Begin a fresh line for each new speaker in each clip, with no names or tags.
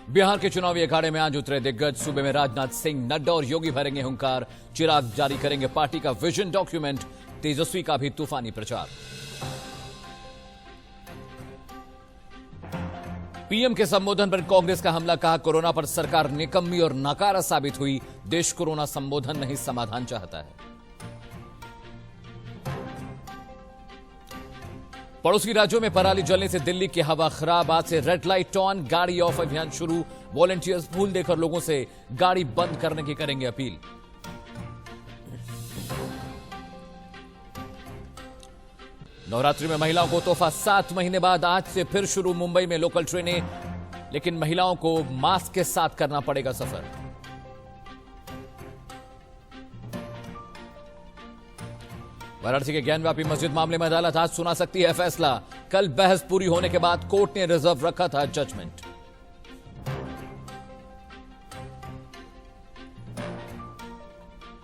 बिहार के चुनावी अखाड़े में आज उतरे दिग्गज। सूबे में राजनाथ सिंह, नड्डा और योगी भरेंगे हुंकार। चिराग जारी करेंगे पार्टी का विजन डॉक्यूमेंट। तेजस्वी का भी तूफानी प्रचार। पीएम के संबोधन पर कांग्रेस का हमला, कहा कोरोना पर सरकार निकम्मी और नाकारा साबित हुई। देश कोरोना संबोधन नहीं समाधान चाहता है। पड़ोसी राज्यों में पराली जलने से दिल्ली की हवा खराब। आज से रेड लाइट ऑन, गाड़ी ऑफ अभियान शुरू। वॉलंटियर्स फूल देकर लोगों से गाड़ी बंद करने की करेंगे अपील। नवरात्रि में महिलाओं को तोहफा। 7 महीने बाद आज से फिर शुरू मुंबई में लोकल ट्रेनें, लेकिन महिलाओं को मास्क के साथ करना पड़ेगा सफर। वाराणसी के ज्ञानव्यापी मस्जिद मामले में अदालत आज सुना सकती है फैसला। कल बहस पूरी होने के बाद कोर्ट ने रिजर्व रखा था जजमेंट।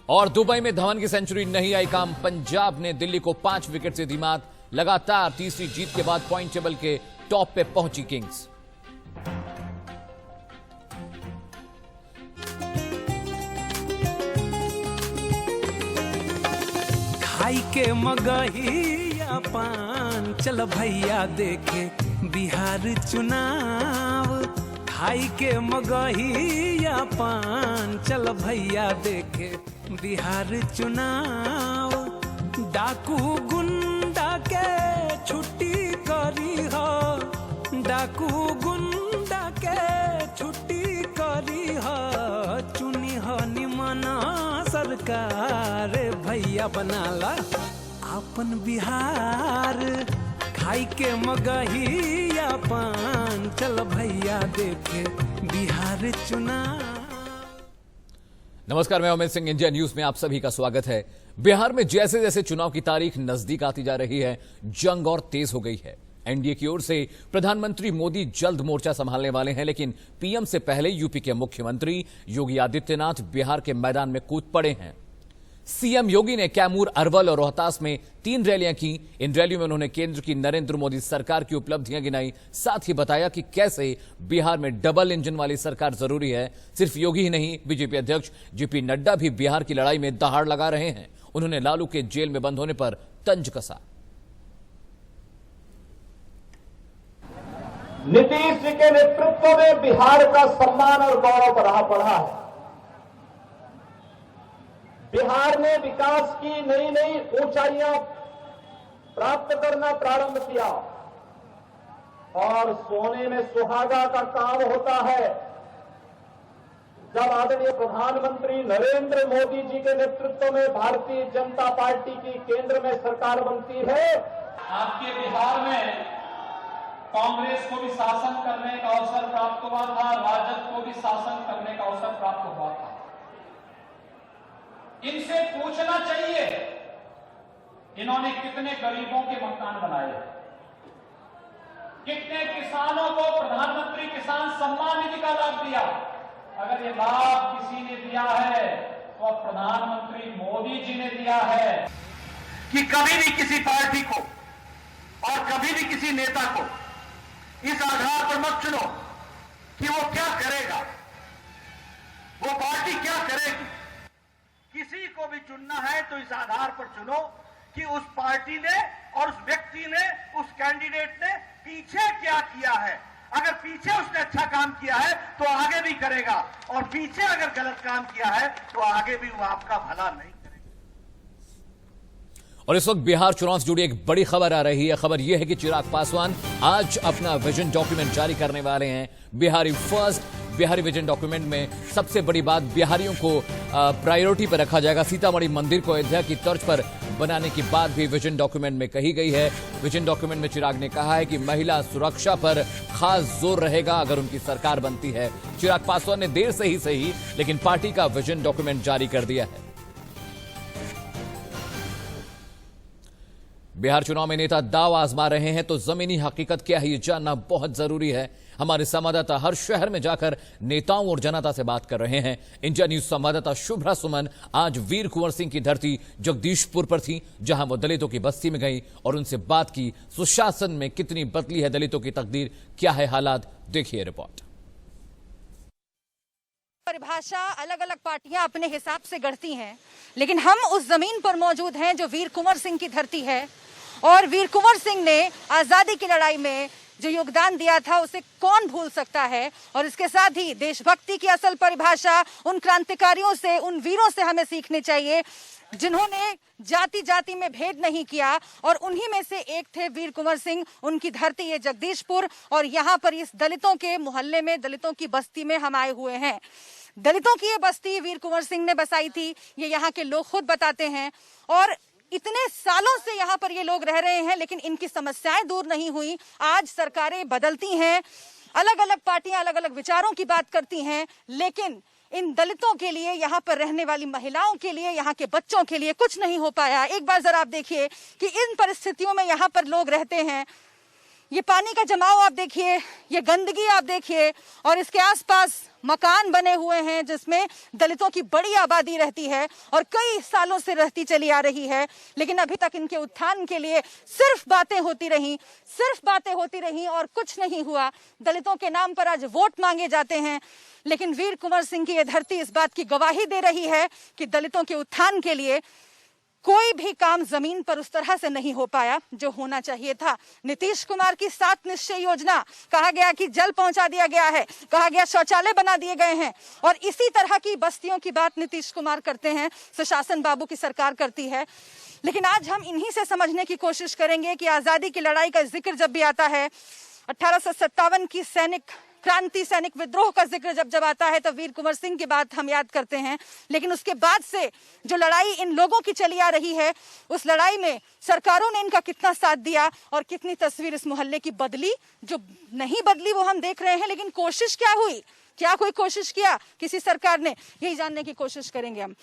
और दुबई में धवन की सेंचुरी नहीं आई काम। पंजाब ने दिल्ली को 5 विकेट से दी मात। लगातार तीसरी जीत के बाद पॉइंट टेबल के टॉप पे पहुंची किंग्स।
खाई के मगहिया पान, चल भैया देखे बिहार चुनाव। खाई के मगहिया पान, चल भैया देखे बिहार चुनाव। डाकू गुंडा के छुट्टी करी हो, डाकू गुंडा के छुट्टी करी हो। चुनी हो निमन सरकार, भैया बनाला अपन बिहार। खाई के मगहिया पान, चल भैया देखे बिहार चुनाव।
नमस्कार, मैं अमित सिंह, इंडिया न्यूज में आप सभी का स्वागत है। बिहार में जैसे जैसे चुनाव की तारीख नजदीक आती जा रही है, जंग और तेज हो गई है। एनडीए की ओर से प्रधानमंत्री मोदी जल्द मोर्चा संभालने वाले हैं, लेकिन पीएम से पहले यूपी के मुख्यमंत्री योगी आदित्यनाथ बिहार के मैदान में कूद पड़े हैं। सीएम योगी ने कैमूर, अरवल और रोहतास में 3 रैलियां की। इन रैलियों में उन्होंने केंद्र की नरेंद्र मोदी सरकार की उपलब्धियां गिनाई। साथ ही बताया कि कैसे बिहार में डबल इंजन वाली सरकार जरूरी है। सिर्फ योगी ही नहीं, बीजेपी अध्यक्ष जेपी नड्डा भी बिहार की लड़ाई में दहाड़ लगा रहे हैं। उन्होंने लालू के जेल में बंद होने पर तंज कसा।
नीतीश जी के नेतृत्व में बिहार का सम्मान और गौरव बढ़ा है। बिहार ने विकास की नई नई ऊंचाइयां प्राप्त करना प्रारंभ किया और सोने में सुहागा का काम होता है जब आदरणीय प्रधानमंत्री नरेंद्र मोदी जी के नेतृत्व में भारतीय जनता पार्टी की केंद्र में सरकार बनती है।
आपके बिहार में कांग्रेस को भी शासन करने का अवसर प्राप्त हुआ था, राजद को भी शासन करने का अवसर प्राप्त हुआ था। इनसे पूछना चाहिए इन्होंने कितने गरीबों के मकान बनाए, कितने किसानों को प्रधानमंत्री किसान सम्मान निधि का लाभ दिया। अगर ये लाभ किसी ने दिया है तो अब प्रधानमंत्री मोदी जी ने दिया है।
कि कभी भी किसी पार्टी को और कभी भी किसी नेता को इस आधार पर मत चुनो कि वो क्या करेगा, वो पार्टी क्या करेगी। किसी को भी चुनना है तो इस आधार पर चुनो कि उस पार्टी ने और उस व्यक्ति ने, उस कैंडिडेट ने पीछे क्या किया है। अगर पीछे उसने अच्छा काम किया है तो आगे भी करेगा, और पीछे अगर गलत काम किया है तो आगे भी वो आपका भला नहीं करेगा।
और इस वक्त बिहार चुनाव से जुड़ी एक बड़ी खबर आ रही है। खबर यह है कि चिराग पासवान आज अपना विजन डॉक्यूमेंट जारी करने वाले हैं। Bihari first, Bihari vision document में सबसे बड़ी बात, बिहारियों को प्रायोरिटी पर रखा जाएगा। सीतामढ़ी मंदिर को अयोध्या की तर्ज पर बनाने की बात भी विजन डॉक्यूमेंट में कही गई है। विजन डॉक्यूमेंट में चिराग ने कहा है कि महिला सुरक्षा पर खास जोर रहेगा अगर उनकी सरकार बनती है। चिराग पासवान ने देर से ही सही, लेकिन पार्टी का विजन डॉक्यूमेंट जारी कर दिया है। बिहार चुनाव में नेता दांव आजमा रहे हैं, तो जमीनी हकीकत क्या है ये जानना बहुत जरूरी है। हमारे संवाददाता हर शहर में जाकर नेताओं और जनता से बात कर रहे हैं। इंडिया न्यूज संवाददाता शुभ्रा सुमन आज वीर कुंवर सिंह की धरती जगदीशपुर पर थी, जहां वो दलितों की बस्ती में गई और उनसे बात की। सुशासन में कितनी बदली है दलितों की तकदीर, क्या है हालात, देखिए रिपोर्ट।
परिभाषा अलग अलग पार्टियां अपने हिसाब से गढ़ती हैं, लेकिन हम उस जमीन पर मौजूद हैं जो वीर कुंवर सिंह की धरती है। और वीर कुंवर सिंह ने आजादी की लड़ाई में जो योगदान दिया था उसे कौन भूल सकता है। और इसके साथ ही देशभक्ति की असल परिभाषा उन क्रांतिकारियों से, उन वीरों से हमें सीखनी चाहिए जिन्होंने जाति जाति में भेद नहीं किया। और उन्हीं में से एक थे वीर कुंवर सिंह। उनकी धरती है जगदीशपुर और यहाँ पर इस दलितों के मोहल्ले में, दलितों की बस्ती में हम आए हुए हैं। दलितों की ये बस्ती वीर कुंवर सिंह ने बसाई थी, ये यहाँ के लोग खुद बताते हैं। और इतने सालों से यहाँ पर ये लोग रह रहे हैं, लेकिन इनकी समस्याएं दूर नहीं हुई। आज सरकारें बदलती हैं, अलग अलग पार्टियां अलग अलग विचारों की बात करती हैं, लेकिन इन दलितों के लिए, यहाँ पर रहने वाली महिलाओं के लिए, यहाँ के बच्चों के लिए कुछ नहीं हो पाया। एक बार जरा आप देखिए कि इन परिस्थितियों में यहाँ पर लोग रहते हैं। ये पानी का जमाव आप देखिए, ये गंदगी आप देखिए, और इसके आसपास मकान बने हुए हैं जिसमें दलितों की बड़ी आबादी रहती है और कई सालों से रहती चली आ रही है। लेकिन अभी तक इनके उत्थान के लिए सिर्फ बातें होती रहीं और कुछ नहीं हुआ। दलितों के नाम पर आज वोट मांगे जाते हैं, लेकिन वीर कुंवर सिंह की ये धरती इस बात की गवाही दे रही है कि दलितों के उत्थान के लिए कोई भी काम जमीन पर उस तरह से नहीं हो पाया जो होना चाहिए था। नीतीश कुमार की 7 निश्चय योजना, कहा गया कि जल पहुंचा दिया गया है, कहा गया शौचालय बना दिए गए हैं, और इसी तरह की बस्तियों की बात नीतीश कुमार करते हैं, सुशासन बाबू की सरकार करती है। लेकिन आज हम इन्हीं से समझने की कोशिश करेंगे कि आजादी की लड़ाई का जिक्र जब भी आता है, 1857 की सैनिक विद्रोह का जिक्र जब आता है, तो वीर कुंवर सिंह की बात हम याद करते हैं। लेकिन उसके बाद से जो लड़ाई इन लोगों की चली आ रही है, उस लड़ाई में सरकारों ने इनका कितना साथ दिया और कितनी तस्वीर इस मोहल्ले की बदली, जो नहीं बदली वो हम देख रहे हैं। लेकिन कोशिश क्या हुई, क्या कोई कोशिश किया किसी सरकार ने, यही जानने की कोशिश करेंगे हम।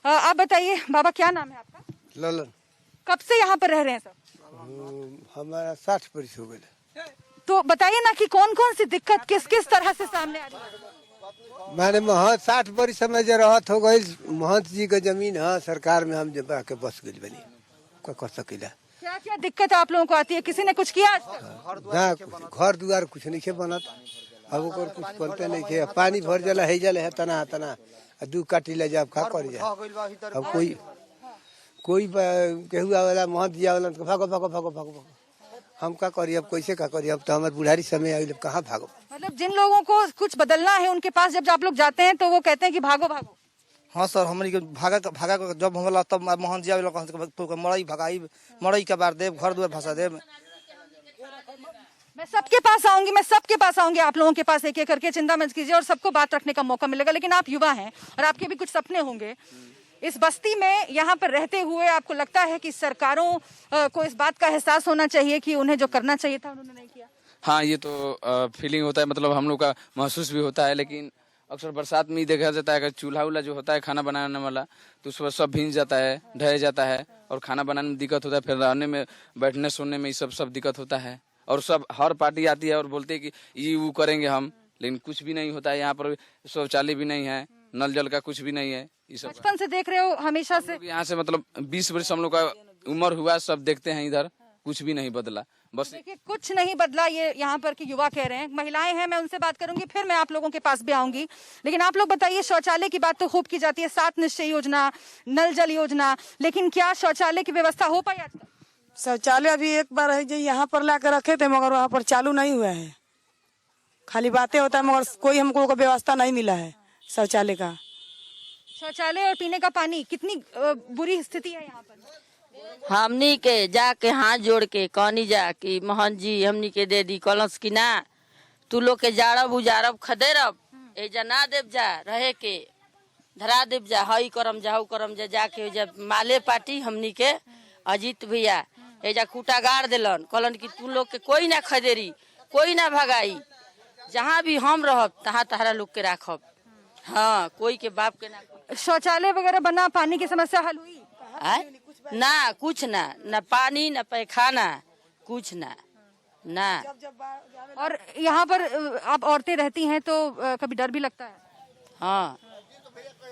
आप बताइए बाबा, क्या नाम है आपका?
ललन।
कब से यहाँ पर रह रहे हैं सब?
हमारा 60 वर्ष हो गए।
तो बताइए ना कि कौन कौन सी दिक्कत किस किस तरह से सामने आ रही है?
मैंने 60 वर्ष समय जो रहत हो गई, महंत जी का जमीन है, सरकार में हम जब आके बस गई बनी, क्या कर सकेला।
क्या क्या दिक्कत आप लोगों को आती है? किसी ने कुछ किया आज तक?
ना, घर दुआर कुछ नहीं बनत, अब ओकर कुछ बनते नहीं के, पानी भर जाला है तना 2 काटी ले जाब, का कर जा। अब कोई केहू आवेला, महंत जी आवेला, भागो हम का करिए, अब कैसे का करिए, अब तो हमारे बुढ़ारी समय आई, कहाँ भागो।
मतलब जिन लोगों को कुछ बदलना है उनके पास जब आप लोग जाते हैं तो वो कहते हैं कि भागो।
हाँ सर, हमनी के भागा जब हमला तब मोहन जी आवेला, मड़ई के बार देव, घर दुआर भसा देव।
मैं सबके पास आऊंगी, आप लोगों के पास एक एक करके, चिंता मत कीजिए, और सबको बात रखने का मौका मिलेगा। लेकिन आप युवा हैं और आपके भी कुछ सपने होंगे। इस बस्ती में यहाँ पर रहते हुए आपको लगता है कि सरकारों को इस बात का एहसास होना चाहिए कि उन्हें जो करना चाहिए था उन्होंने नहीं किया?
हाँ, ये तो फीलिंग होता है, मतलब हम लोग का महसूस भी होता है। लेकिन अक्सर बरसात में ही देखा जाता है कि चूल्हा उल्हा जो होता है खाना बनाने वाला, तो उस पर सब भींग जाता है, ढह जाता है, और खाना बनाने में दिक्कत होता है, फिर रहने में, बैठने सोने में सब दिक्कत होता है। और सब हर पार्टी आती है और बोलते हैं कि ये वो करेंगे हम, लेकिन कुछ भी नहीं होता है। यहाँ पर शौचालय भी नहीं है, नल जल का कुछ भी नहीं है।
बचपन से देख रहे हो, हमेशा से
यहाँ से, मतलब 20 वर्ष हम लोग का उम्र हुआ, सब देखते हैं इधर, कुछ भी नहीं बदला। बस
देखिए, कुछ नहीं बदला, ये यहाँ पर के युवा कह रहे हैं। महिलाएं हैं, मैं उनसे बात करूंगी, फिर मैं आप लोगों के पास भी आऊंगी। लेकिन आप लोग बताइए, शौचालय की बात तो खूब की जाती है, 7 निश्चय योजना, नल जल योजना, लेकिन क्या शौचालय की व्यवस्था हो पाई आज तक?
शौचालय अभी एक बार है जो यहाँ पर लाकर रखे थे, मगर वहाँ पर चालू नहीं हुआ है, खाली बातें होता है, मगर कोई हमको व्यवस्था नहीं मिला है शौचालय का।
शौचालय और पीने का पानी, कितनी बुरी स्थिति है यहाँ पर।
हमनी के जाके हाथ जोड़ के कहनी जा कि मोहन जी हमनी के दे दी कलश की ना, तू लोग के जाड़ब उजारब खदेरब, एजा ना देव जा रहे के, धरा देव जा, हई करम जा, हऊ करम जा, जाके जब माले पार्टी हमनी के अजीत भैया एजा खूटा गाड़ दिलन, कहलन कि तू लोग के कोई ना खदेरी, कोई ना भगाई, जहाँ भी हम रहब तहाँ तहरा लोग के राखब। हाँ, कोई के बाप के ना।
शौचालय वगैरह बना, पानी की समस्या हल हुई?
ना, कुछ ना पानी ना पैखाना, कुछ ना।
और यहाँ पर आप औरतें रहती हैं तो कभी डर भी लगता है?
हाँ,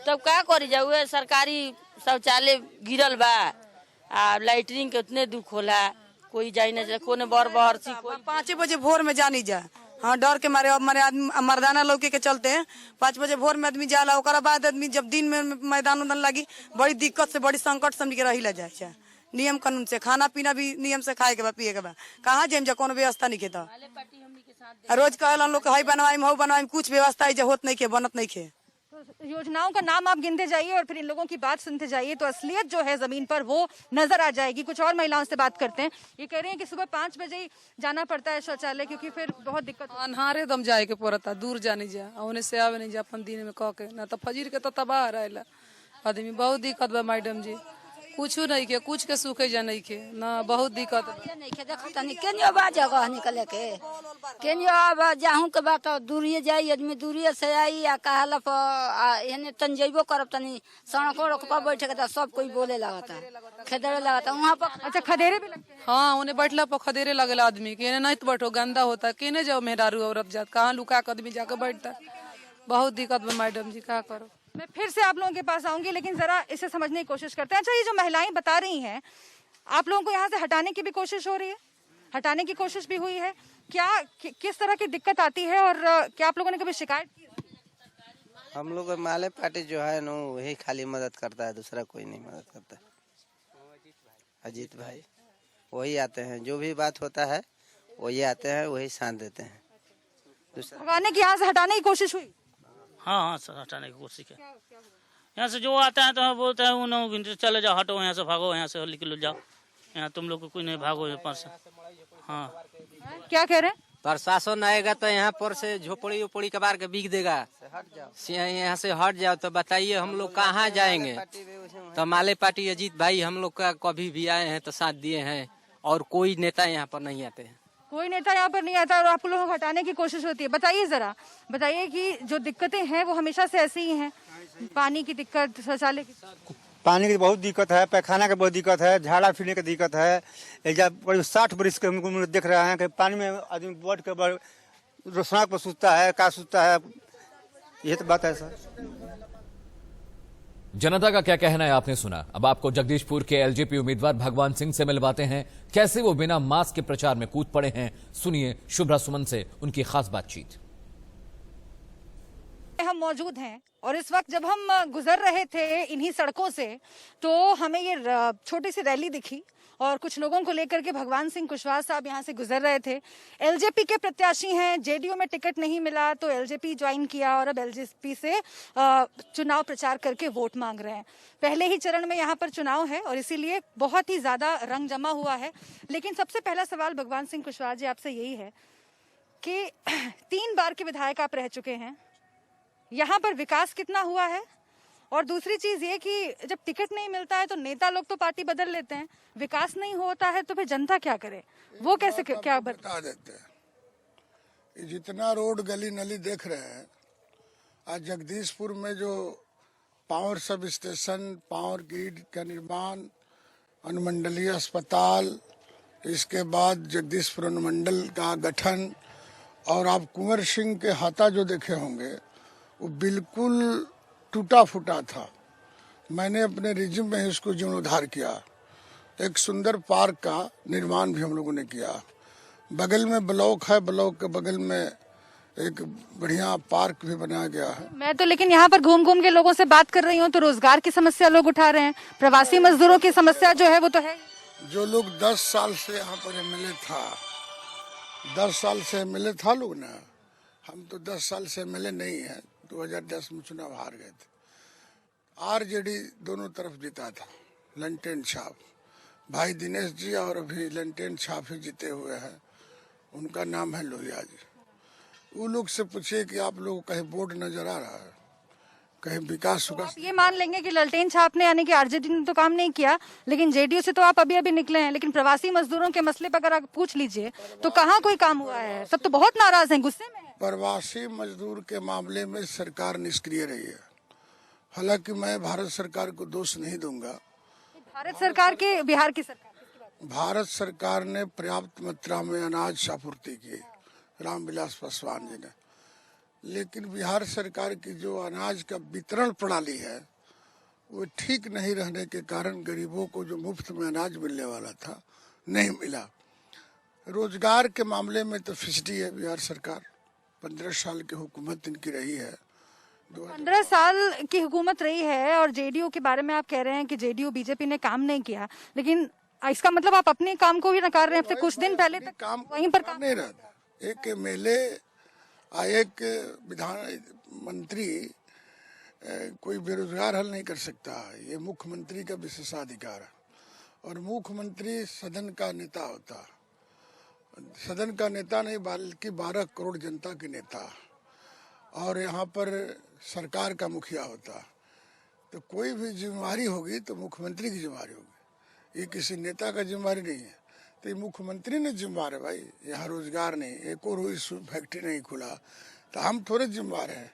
तब क्या करी जाऊ, सरकारी शौचालय गिरल बा, लाइटरिंग के उतने दुख होला, कोई जाई ना, कोने बर बहर सी,
5 बजे भोर में जानी जा, हाँ डर के मारे। अब मारे आदमी मर्दाना लौके के चलते हैं 5 बजे भोर में आदमी जाला, ओकरा बाद आदमी जब दिन में मैदान उदान लगी बड़ी दिक्कत से बड़ी संकट समझ के रही ला जाए। नियम कानून से खाना पीना भी नियम से खाए के बाद पिए के बाद कहाँ जेम जा कोनो व्यवस्था नहीं खेता। रोज कहल लोग हई बनवाई हऊ बनवाई, कुछ व्यवस्था होत नहीं खे, बनत नहीं खे।
योजनाओं का नाम आप गिनते जाइए और फिर इन लोगों की बात सुनते जाइए तो असलियत जो है जमीन पर वो नजर आ जाएगी। कुछ और महिलाओं से बात करते हैं। ये कह रहे हैं कि सुबह 5 बजे ही जाना पड़ता है शौचालय क्योंकि फिर बहुत दिक्कत।
अन्हारे दम जाए के पड़ता, दूर जाने जा उन्हें से आवे नहीं जा अपन दिन में कह के ना तो फजीर के तो तबाह रहेला आदमी। बहुत दिक्कत बा मैडम जी, कुछ नहीं के कुछ के सूखे जा नहीं के ना, बहुत दिक्कत
नहीं के देखो तनी केनियो बा जगह निकले के केनियो अब जाहू के बात दूरिये जाई आदमी, दूरिये से आई आ कहला पर एने तन जइबो करब तनी सड़कों रोक पर बैठे के सब कोई बोले लगता खदेरे लगता वहां पर।
अच्छा खदेरे भी लगते हैं?
हाँ उन्हें बैठला पर खदेरे लगेला आदमी के नहीं तो बैठो गंदा होता केने जाओ मेहरारू औरत जात कहाँ लुका के आदमी जाके बैठता। बहुत दिक्कत बा मैडम जी, क्या करो।
मैं फिर से आप लोगों के पास आऊंगी लेकिन जरा इसे समझने की कोशिश करते हैं। अच्छा ये जो महिलाएं बता रही हैं आप लोगों को यहाँ से हटाने की भी कोशिश हो रही है, हटाने की कोशिश भी हुई है क्या? किस तरह की दिक्कत आती है और क्या आप लोगों ने कभी शिकायत की?
हम लोग माले पार्टी जो है ना वही खाली मदद करता है, दूसरा कोई नहीं मदद करता। अजीत भाई वही आते हैं, जो भी बात होता है वही आते हैं, वही साथ देते हैं।
भगाने की यहाँ से हटाने की कोशिश हुई?
हाँ सर हटाने की कोशिश है। यहाँ से जो आता है तो बोलते हैं उन्होंने चले जाओ, हटो यहाँ से, भागो यहाँ से, निकलो जाओ यहाँ, तुम लोग को कोई नहीं, भागो यहाँ पर से। हाँ
क्या कह रहे हैं?
प्रशासन आएगा तो यहाँ पर से झोपड़ी उपड़ी कबार के बिक देगा, यहाँ से हट जाओ तो बताइए हम लोग कहाँ जाएंगे। तो माले पार्टी अजीत भाई हम लोग का कभी भी आए हैं तो साथ दिए हैं और कोई नेता यहाँ पर नहीं आते हैं।
कोई नेता यहाँ पर नहीं आता और आप लोगों को हटाने की कोशिश होती है। बताइए जरा, बताइए कि जो दिक्कतें हैं वो हमेशा से ऐसी ही हैं? पानी की दिक्कत, शौचालय की,
पानी की बहुत दिक्कत है, पैखाना की बहुत दिक्कत है, झाड़ा फिरने की दिक्कत है। 60 बरिस के हमको देख रहे हैं कि पानी में आदमी बैठ के सड़क पर सूता है, का सूता है, ये तो बात है सर।
जनता का क्या कहना है आपने सुना। अब आपको जगदीशपुर के एलजेपी उम्मीदवार भगवान सिंह से मिलवाते हैं, कैसे वो बिना मास्क के प्रचार में कूद पड़े हैं। सुनिए शुभ्रा सुमन से उनकी खास बातचीत।
हम मौजूद हैं और इस वक्त जब हम गुजर रहे थे इन्हीं सड़कों से तो हमें ये छोटी सी रैली दिखी और कुछ लोगों को लेकर के भगवान सिंह कुशवाहा साहब यहाँ से गुजर रहे थे। एलजेपी के प्रत्याशी हैं, जेडीयू में टिकट नहीं मिला तो एलजेपी ज्वाइन किया और अब एलजेपी से चुनाव प्रचार करके वोट मांग रहे हैं। पहले ही चरण में यहाँ पर चुनाव है और इसीलिए बहुत ही ज्यादा रंग जमा हुआ है। लेकिन सबसे पहला सवाल भगवान सिंह कुशवाहा जी आपसे यही है कि 3 बार के विधायक आप रह चुके हैं, यहाँ पर विकास कितना हुआ है? और दूसरी चीज ये कि जब टिकट नहीं मिलता है तो नेता लोग तो पार्टी बदल लेते हैं, विकास नहीं होता है तो फिर जनता क्या करे? वो कैसे क्या बता
देते हैं। जितना रोड गली नली देख रहे हैं आज जगदीशपुर में, जो power sub station, power grid का निर्माण, अनुमंडलीय अस्पताल, इसके बाद जगदीशपुर अनुमंडल का गठन, और आप कुंवर सिंह के हाथा जो देखे होंगे वो बिल्कुल टूटा फूटा था। मैंने अपने रिज्यूम में इसको जीर्णोद्धार किया। एक सुंदर पार्क का निर्माण भी हम लोगों ने किया। बगल में ब्लॉक है, ब्लॉक के बगल में एक बढ़िया पार्क भी बनाया गया है।
मैं तो लेकिन यहाँ पर घूम घूम के लोगों से बात कर रही हूँ तो रोजगार की समस्या लोग उठा रहे हैं, प्रवासी मजदूरों की समस्या जो है वो तो है।
जो लोग 10 साल से यहाँ पर एमएलए था, 10 साल से एमएलए था लोग ना, हम तो 10 साल से एमएलए नहीं है। 2010 में चुनाव हार गए थे। आरजेडी दोनों तरफ जीता था, लंटेन छाप। भाई दिनेश जी और अभी लंटेन छाप ही जीते हुए हैं, उनका नाम है लोहिया जी। वो लोग से पूछिए कि आप लोग कहीं बोर्ड नजर आ रहा है, कहीं विकास होगा?
आप ये मान लेंगे कि ललटेन छाप ने यानी कि आरजेडी ने तो काम नहीं किया, लेकिन जेडीयू से तो आप अभी अभी निकले हैं। लेकिन प्रवासी मजदूरों के मसले पर अगर आप पूछ लीजिए तो कहाँ कोई काम हुआ है? सब तो बहुत नाराज हैं, गुस्से में हैं।
प्रवासी मजदूर के मामले में सरकार निष्क्रिय रही है। हालांकि मैं भारत सरकार को दोष नहीं दूंगा।
भारत सरकार के, बिहार की सरकार,
भारत सरकार ने पर्याप्त मात्रा में अनाज आपूर्ति की, रामविलास पासवान जी ने। लेकिन बिहार सरकार की जो अनाज का वितरण प्रणाली है वो ठीक नहीं रहने के कारण गरीबों को जो मुफ्त में अनाज मिलने वाला था नहीं मिला। रोजगार के मामले में तो फिसडी है बिहार सरकार। 15 साल की हुकूमत इनकी रही है।
15 साल की हुकूमत रही है और जेडीयू के बारे में आप कह रहे हैं कि जेडीयू बीजेपी ने काम नहीं किया, लेकिन इसका मतलब आप अपने काम को भी नकार रहे हैं। कुछ दिन पहले तक
काम
वहीं पर काम
नहीं रहता। एक एमएलए एक विधान मंत्री कोई बेरोजगार हल नहीं कर सकता। ये मुख्यमंत्री का विशेषाधिकार है और मुख्यमंत्री सदन का नेता होता, सदन का नेता नहीं बल्कि 12 करोड़ जनता के नेता, और यहाँ पर सरकार का मुखिया होता। तो कोई भी जिम्मेवारी होगी तो मुख्यमंत्री की जिम्मेवारी होगी, ये किसी नेता का जिम्मेवारी नहीं है। तो ये मुख्यमंत्री ने जिम्मेवार है भाई, यहाँ रोजगार नहीं, एक और फैक्ट्री नहीं खुला तो हम थोड़े जिम्मेवार हैं।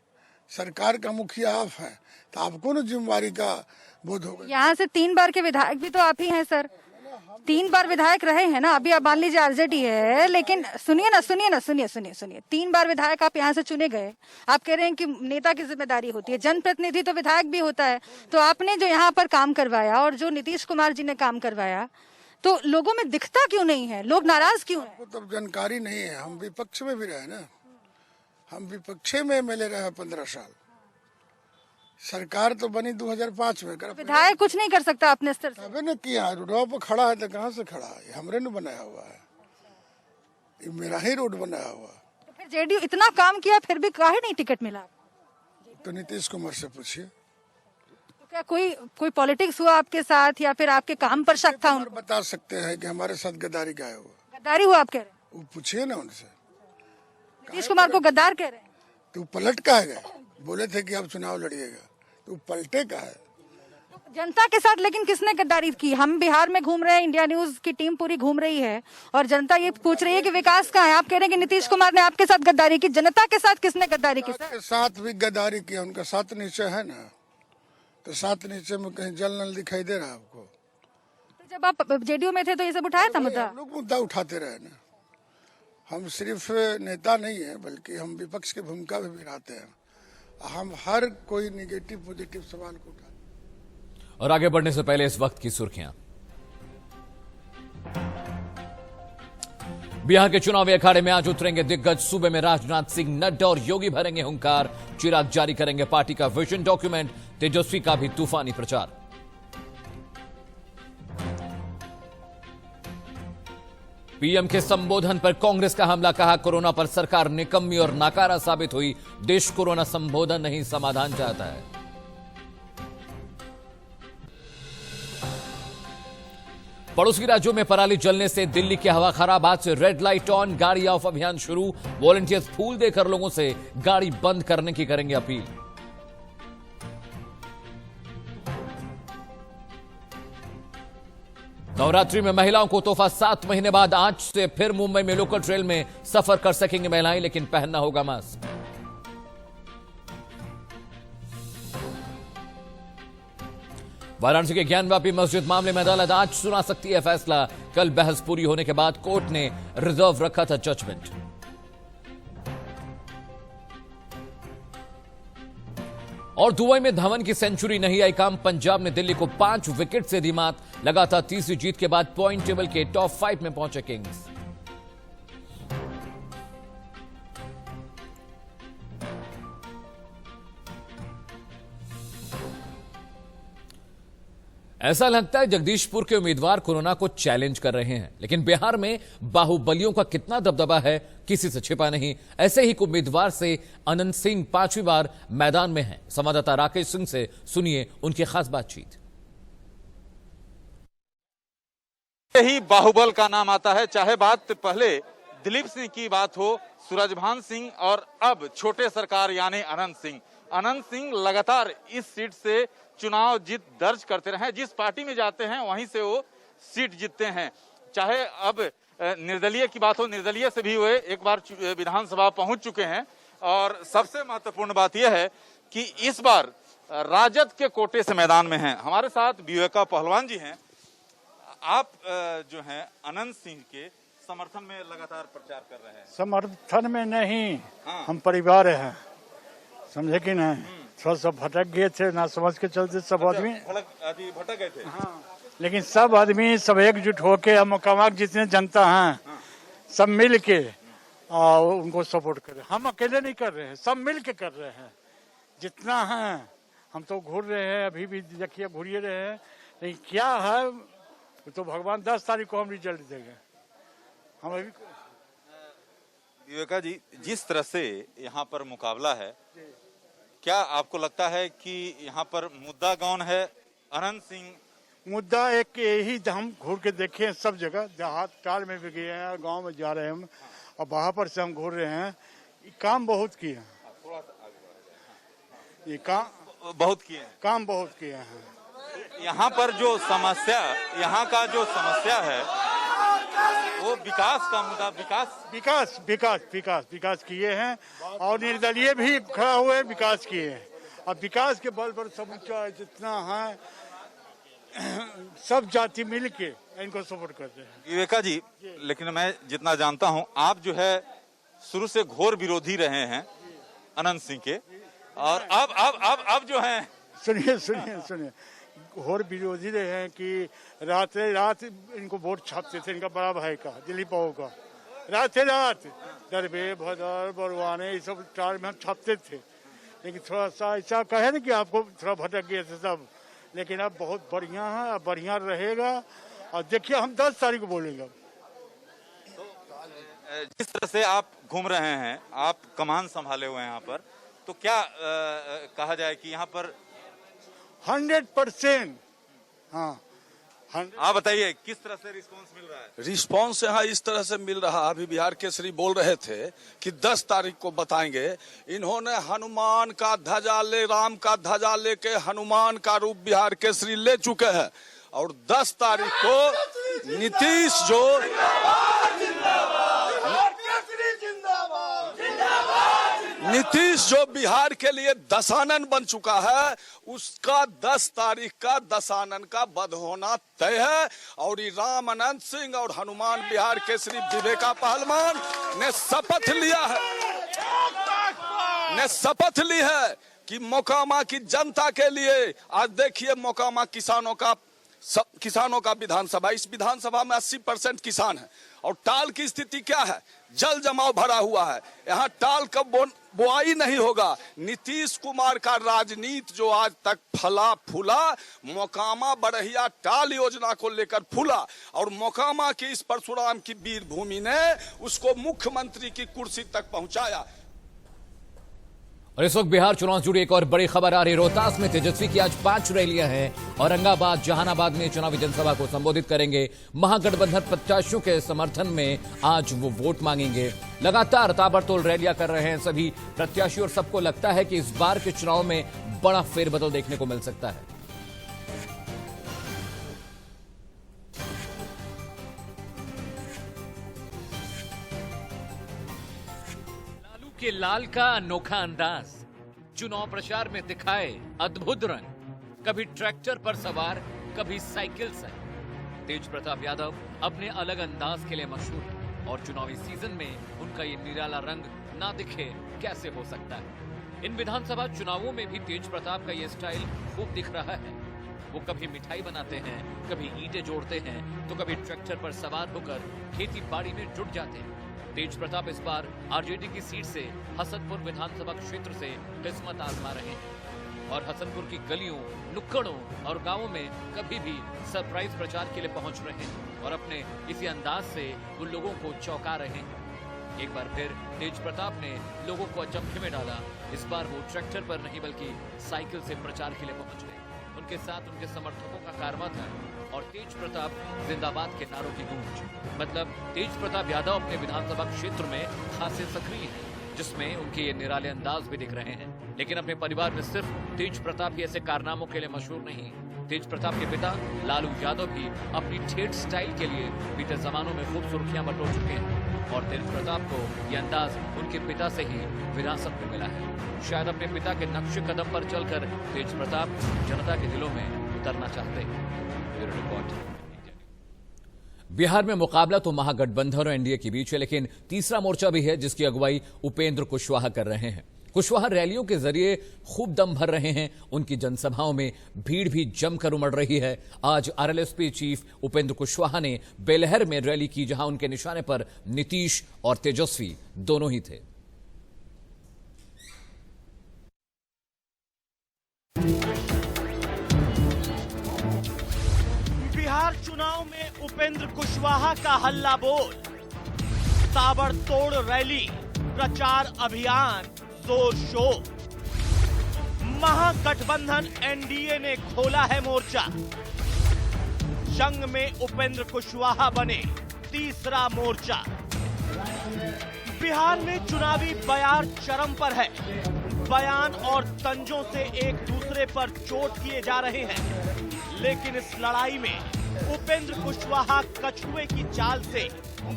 सरकार का मुखिया आप हैं तो आपको ना जिम्मेवारी का बोध होगा।
यहाँ से 3 बार के विधायक भी तो आप ही हैं सर, 3 बार विधायक रहे हैं ना। अभी आप मान लीजिए आरजेडी है, लेकिन सुनिए 3 बार विधायक आप यहाँ से चुने गए। आप कह रहे हैं कि नेता की जिम्मेदारी होती है, जनप्रतिनिधि तो विधायक भी होता है। तो आपने जो यहाँ पर काम करवाया और जो नीतीश कुमार जी ने काम करवाया, तो लोगों में दिखता क्यों नहीं है? लोग नाराज क्यों हैं?
आपको तब जानकारी नहीं है। हम विपक्ष में भी रहे ना, हम विपक्ष में एमएलए रहे 15 साल। सरकार तो बनी 2005 में।
विधायक कुछ नहीं कर सकता अपने स्तर से?
अबे न किया, रोड पर खड़ा है तो कहाँ से खड़ा है? हमरे ने बनाया हुआ है, ये मेरा ही रोड बनाया हुआ।
तो फिर जेडीयू इतना काम किया फिर भी काहे नहीं टिकट मिला?
तो नीतीश कुमार से पूछिए।
तो क्या कोई पॉलिटिक्स हुआ आपके साथ या फिर आपके काम पर शक था? उनको
बता सकते हैं कि हमारे साथ गद्दारी क्या हुआ?
गद्दारी हुआ आप कह रहे हैं?
वो पूछिए ना उनसे।
नीतीश कुमार को गद्दार कह रहे हैं?
तो पलट का है, बोले थे कि आप चुनाव लड़िएगा, तो पलटे का है।
जनता के साथ लेकिन किसने गद्दारी की? हम बिहार में घूम रहे हैं, इंडिया न्यूज की टीम पूरी घूम रही है और जनता ये पूछ रही है कि विकास कहाँ है। आप कह रहे हैं कि नीतीश कुमार ने आपके साथ गद्दारी की। जनता के साथ किसने गद्दारी की?
के साथ भी गद्दारी किया। उनका 7 नीचे है ना, तो 7 नीचे में कहीं जल नल दिखाई दे रहा है आपको?
तो जब आप जेडीयू में थे तो ये सब उठाया था मुद्दा?
लोग मुद्दा उठाते रहे ना। हम सिर्फ नेता नहीं है बल्कि हम विपक्ष की भूमिका भी निभाते हैं। हम हर कोई निगेटिव पॉजिटिव सवाल को उठाते।
और आगे बढ़ने से पहले इस वक्त की सुर्खियां। बिहार के चुनावी अखाड़े में आज उतरेंगे दिग्गज। सूबे में राजनाथ सिंह, नड्डा और योगी भरेंगे हुंकार। चिराग जारी करेंगे पार्टी का विजन डॉक्यूमेंट। तेजस्वी का भी तूफानी प्रचार। पीएम के संबोधन पर कांग्रेस का हमला, कहा कोरोना पर सरकार निकम्मी और नाकारा साबित हुई। देश कोरोना संबोधन नहीं समाधान चाहता है। पड़ोसी राज्यों में पराली जलने से दिल्ली की हवा खराब। आज से रेड लाइट ऑन, गाड़ी ऑफ अभियान शुरू। वॉलंटियर्स फूल देकर लोगों से गाड़ी बंद करने की करेंगे अपील। नवरात्रि में महिलाओं को तोहफा। 7 महीने बाद आज से फिर मुंबई में लोकल ट्रेन में सफर कर सकेंगी महिलाएं, लेकिन पहनना होगा मास्क। वाराणसी के ज्ञानवापी मस्जिद मामले में अदालत आज सुना सकती है फैसला। कल बहस पूरी होने के बाद कोर्ट ने रिजर्व रखा था जजमेंट। और दुबई में धवन की सेंचुरी नहीं आई काम। पंजाब ने दिल्ली को 5 विकेट से दी मात। लगातार तीसरी जीत के बाद पॉइंट टेबल के टॉप 5 में पहुंचे किंग्स। ऐसा लगता है जगदीशपुर के उम्मीदवार कोरोना को चैलेंज कर रहे हैं, लेकिन बिहार में बाहुबलियों का कितना दबदबा है किसी से छिपा नहीं। ऐसे ही उम्मीदवार से अनंत सिंह 5वीं बार मैदान में हैं। संवाददाता राकेश सिंह से सुनिए उनकी खास बातचीत।
ही बाहुबल का नाम आता है, चाहे बात पहले दिलीप सिंह की बात हो, सूरजभान सिंह और अब छोटे सरकार यानी अनंत सिंह। अनंत सिंह लगातार इस सीट से चुनाव जीत दर्ज करते रहे। जिस पार्टी में जाते हैं वहीं से वो सीट जीतते हैं। चाहे अब निर्दलीय की बात हो, निर्दलीय से भी वो एक बार विधानसभा पहुंच चुके हैं। और सबसे महत्वपूर्ण बात यह है कि इस बार राजद के कोटे से मैदान में हैं। हमारे साथ विवेका पहलवान जी हैं। आप जो हैं अनंत सिंह के समर्थन में लगातार प्रचार कर रहे हैं।
समर्थन में नहीं, हम परिवार हैं, समझे कि नहीं। थोड़ा सा भटक गए थे, ना समझ के चलते सब आदमी
भटक गए थे।
लेकिन सब आदमी सब एकजुट होके हम मुकाम जितने जनता हैं सब मिल के उनको सपोर्ट कर रहे हैं। हम अकेले नहीं कर रहे हैं, सब मिल के कर रहे हैं जितना है। हम तो घूर रहे हैं, अभी भी देखिए घूरिए रहे हैं, लेकिन क्या है तो भगवान 10 तारीख को हम रिजल्ट देंगे। हम अभी
विवेका जी, जिस तरह से यहाँ पर मुकाबला है, क्या आपको लगता है कि यहाँ पर मुद्दा कौन है? अनंत सिंह
मुद्दा एक यही हम घूर के देखे हैं सब जगह, देहात टाल में भी गए हैं, गांव में जा रहे हैं हम, और वहां पर से हम घूर रहे हैं। काम बहुत किए हैं, ये काम
बहुत किए हैं,
काम बहुत किए हैं।
यहाँ पर जो समस्या, यहाँ का जो समस्या है वो विकास का मुद्दा, विकास किए हैं, और निर्दलीय भी खड़ा हुए विकास किए हैं। अब विकास के बल पर समूचा जितना है सब जाति मिल के इनको सपोर्ट करते हैं। विवेका जी, लेकिन मैं जितना जानता हूँ आप जो है शुरू से घोर विरोधी रहे हैं अनंत सिंह के, और अब जो है
सुनिए घोर विरोधी रहे हैं कि रात इनको वोट छापते थे, इनका बड़ा भाई का, दिलीप बाबू का, रात दरबे भदर बरुआने ये सब स्टार में हम छापते थे। लेकिन थोड़ा सा ऐसा कहे ना कि आपको थोड़ा भटक गए थे सब, लेकिन अब बहुत बढ़िया है, अब बढ़िया रहेगा। और देखिए हम 10 तारीख को बोलेंगे।
जिस तरह से आप घूम रहे हैं, आप कमान संभाले हुए हैं यहाँ पर, तो क्या कहा जाए कि यहाँ पर
100%, हाँ,
आप बताइए किस तरह से रिस्पांस मिल रहा है?
रिस्पांस यहाँ इस तरह से मिल रहा है। अभी बिहार केसरी बोल रहे थे कि 10 तारीख को बताएंगे। इन्होंने हनुमान का ध्वजा ले, राम का ध्वजा लेके हनुमान का रूप बिहार केसरी ले चुके हैं, और 10 तारीख को नीतीश जो बिहार के लिए दशानन बन चुका है, उसका 10 तारीख का दशानन का वध होना तय है। और ये राम अनंत सिंह और हनुमान बिहार केसरी विवेका पहलवान ने शपथ ली है कि मोकामा की जनता के लिए। आज देखिए मोकामा किसानों का विधानसभा, इस विधानसभा में 80% किसान है, और टाल की स्थिति क्या है? जल जमाव भरा हुआ है, यहाँ टाल का बुआई नहीं होगा। नीतीश कुमार का राजनीति जो आज तक फला फूला, मोकामा बड़हिया टाल योजना को लेकर फूला, और मोकामा की इस परशुराम की वीर भूमि ने उसको मुख्यमंत्री की कुर्सी तक पहुंचाया।
और इस वक्त बिहार चुनाव से जुड़ी एक और बड़ी खबर आ रही है। रोहतास में तेजस्वी की आज 5 रैलियां हैं। औरंगाबाद, जहानाबाद में चुनावी जनसभा को संबोधित करेंगे। महागठबंधन प्रत्याशियों के समर्थन में आज वो वोट मांगेंगे। लगातार ताबड़तोड़ रैलियां कर रहे हैं सभी प्रत्याशी, और सबको लगता है कि इस बार के चुनाव में बड़ा फेरबदल देखने को मिल सकता है। के लाल का अनोखा अंदाज चुनाव प्रचार में दिखाए अद्भुत रंग। कभी ट्रैक्टर पर सवार, कभी साइकिल से। तेज प्रताप यादव अपने अलग अंदाज के लिए मशहूर है, और चुनावी सीजन में उनका ये निराला रंग ना दिखे कैसे हो सकता है। इन विधानसभा चुनावों में भी तेज प्रताप का ये स्टाइल खूब दिख रहा है। वो कभी मिठाई बनाते हैं, कभी ईंटें जोड़ते हैं, तो कभी ट्रैक्टर पर सवार होकर खेती बाड़ी में जुट जाते हैं। तेज प्रताप इस बार आरजेडी की सीट से हसनपुर विधानसभा क्षेत्र से किस्मत आजमा रहे हैं, और हसनपुर की गलियों, नुक्कड़ों और गांवों में कभी भी सरप्राइज प्रचार के लिए पहुंच रहे हैं, और अपने इसी अंदाज से वो लोगों को चौंका रहे हैं। एक बार फिर तेज प्रताप ने लोगों को अचंभे में डाला। इस बार वो ट्रैक्टर पर नहीं बल्कि साइकिल से प्रचार के लिए पहुंच गए। उनके साथ उनके समर्थकों का कारवां था, और तेज प्रताप जिंदाबाद के नारों की गूंज। मतलब तेज प्रताप यादव अपने विधानसभा क्षेत्र में खासे सक्रिय हैं, जिसमें उनके ये निराले अंदाज भी दिख रहे हैं। लेकिन अपने परिवार में सिर्फ तेज प्रताप ही ऐसे कारनामों के लिए मशहूर नहीं। तेज प्रताप के पिता लालू यादव भी अपनी ठेठ स्टाइल के लिए बीते जमानों में खूब सुर्खियां बटोर चुके हैं, और तेज प्रताप को यह अंदाज उनके पिता से ही विरासत में मिला है। शायद अपने पिता के नक्श कदम पर चलकर तेज प्रताप जनता के दिलों में उतरना चाहते हैं। बिहार में मुकाबला तो महागठबंधन और एनडीए के बीच है, लेकिन तीसरा मोर्चा भी है जिसकी अगुवाई उपेंद्र कुशवाहा कर रहे हैं। कुशवाहा रैलियों के जरिए खूब दम भर रहे हैं। उनकी जनसभाओं में भीड़ भी जमकर उमड़ रही है। आज आरएलएसपी चीफ उपेंद्र कुशवाहा ने बेलहर में रैली की, जहां उनके निशाने पर नीतीश और तेजस्वी दोनों ही थे।
बिहार चुनाव में उपेंद्र कुशवाहा का हल्ला बोल, ताबड़तोड़ रैली, प्रचार अभियान जोर शोर। महागठबंधन एनडीए ने खोला है मोर्चा। जंग में उपेंद्र कुशवाहा बने तीसरा मोर्चा। बिहार में चुनावी बयार चरम पर है। बयान और तंजों से एक दूसरे पर चोट किए जा रहे हैं, लेकिन इस लड़ाई में उपेंद्र कुशवाहा कछुए की चाल से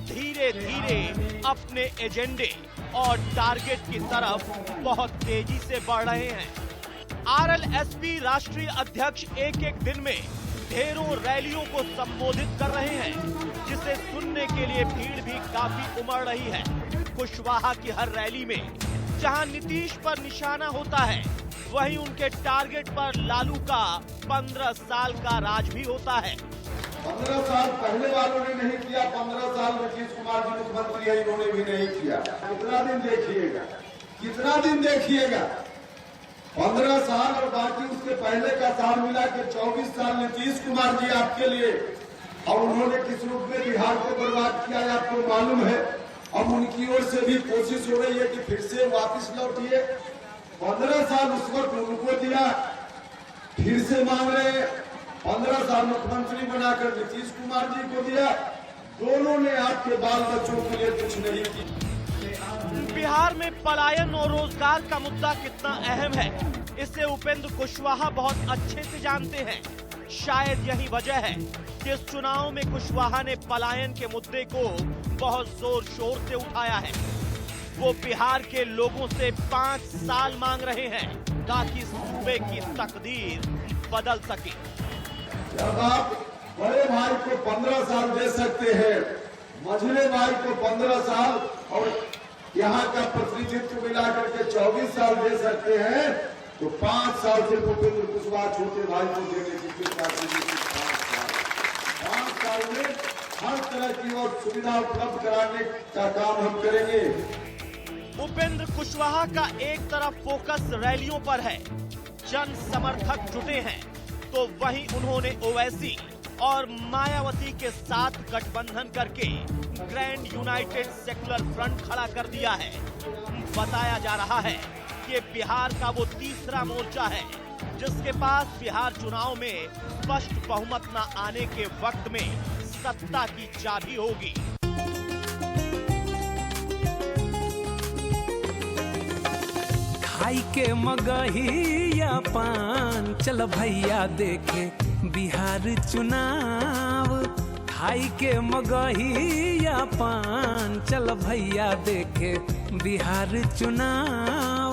धीरे धीरे अपने एजेंडे और टारगेट की तरफ बहुत तेजी से बढ़ रहे हैं। आरएलएसपी राष्ट्रीय अध्यक्ष एक एक दिन में ढेरों रैलियों को संबोधित कर रहे हैं, जिसे सुनने के लिए भीड़ भी काफी उमड़ रही है। कुशवाहा की हर रैली में जहां नीतीश पर निशाना होता है, वहीं उनके टारगेट पर लालू का 15 साल का राज भी होता है।
15 साल पहले वालों ने नहीं किया, 15 साल नीतीश कुमार जी मुख्यमंत्री है, इन्होंने भी नहीं किया। कितना दिन देखिएगा, कितना दिन देखिएगा? 15 साल और बाकी उसके पहले का साल मिला के 24 साल नीतीश कुमार जी आपके लिए, और उन्होंने किस रूप में बिहार को बर्बाद किया है आपको मालूम है। अब उनकी ओर से भी कोशिश हो रही है कि फिर से वापस लौटिए। 15 साल उस वक्त उनको दिया, फिर से मांग रहे। 15 साल मुख्यमंत्री बनाकर नीतीश कुमार जी को दिया। दोनों ने आपके बाल बच्चों के लिए कुछ नहीं किया।
बिहार में पलायन और रोजगार का मुद्दा कितना अहम है, इसे उपेंद्र कुशवाहा बहुत अच्छे से जानते हैं। शायद यही वजह है कि इस चुनाव में कुशवाहा ने पलायन के मुद्दे को बहुत जोर शोर से उठाया है। वो बिहार के लोगों से 5 साल मांग रहे हैं ताकि सूबे की तकदीर बदल सके।
जब आप बड़े भाई को 15 साल दे सकते हैं, मझले भाई को 15 साल और यहाँ का प्रतिनिधित्व मिलाकर के 24 साल दे सकते हैं, तो 5 साल से उपेंद्र कुशवाहा छोटे भाई को देने की चिंता कीजिए। 5 साल में हर तरह की और सुविधा उपलब्ध कराने का काम हम करेंगे।
उपेंद्र कुशवाहा का एक तरफ फोकस रैलियों पर है, जन समर्थक जुटे हैं, तो वहीं उन्होंने ओवैसी और मायावती के साथ गठबंधन करके ग्रैंड यूनाइटेड सेक्युलर फ्रंट खड़ा कर दिया है। बताया जा रहा है कि बिहार का वो तीसरा मोर्चा है जिसके पास बिहार चुनाव में स्पष्ट बहुमत न आने के वक्त में सत्ता की चाबी होगी।
खाई के मगहिया पान, चल भैया देखे बिहार चुनाव। खाई के मगहिया पान, चल भैया देखे बिहार चुनाव।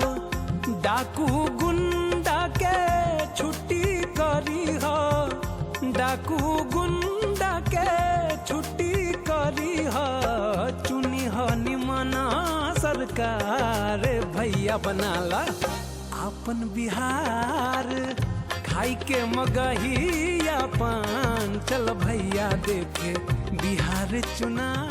डाकू गुंडा के छुट्टी करी हो, डाकू गुंडा के छुट्टी करी हो। चुनी हो निमना सरकार, भैया बनाला अपन बिहार। खाई के मगहिया पान, चल भैया देखे बिहार चुनाव।